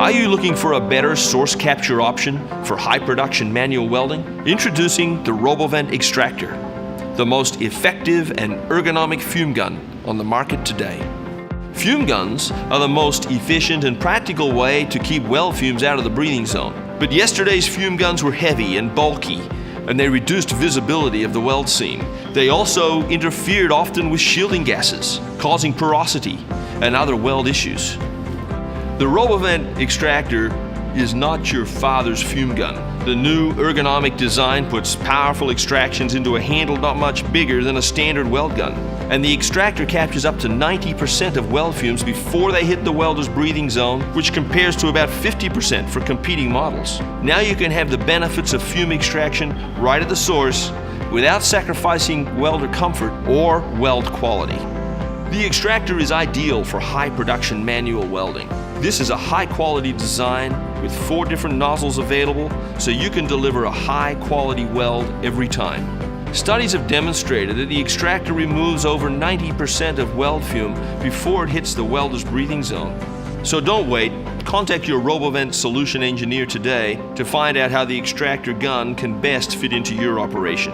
Are you looking for a better source capture option for high production manual welding? Introducing the RoboVent Extractor, the most effective and ergonomic fume gun on the market today. Fume guns are the most efficient and practical way to keep weld fumes out of the breathing zone. But yesterday's fume guns were heavy and bulky, and they reduced visibility of the weld seam. They also interfered often with shielding gases, causing porosity and other weld issues. The RoboVent Extractor is not your father's fume gun. The new ergonomic design puts powerful extractions into a handle not much bigger than a standard weld gun. And the extractor captures up to 90% of weld fumes before they hit the welder's breathing zone, which compares to about 50% for competing models. Now you can have the benefits of fume extraction right at the source without sacrificing welder comfort or weld quality. The extractor is ideal for high production manual welding. This is a high quality design with 4 different nozzles available, so you can deliver a high quality weld every time. Studies have demonstrated that the extractor removes over 90% of weld fume before it hits the welder's breathing zone. So don't wait, contact your RoboVent solution engineer today to find out how the extractor gun can best fit into your operation.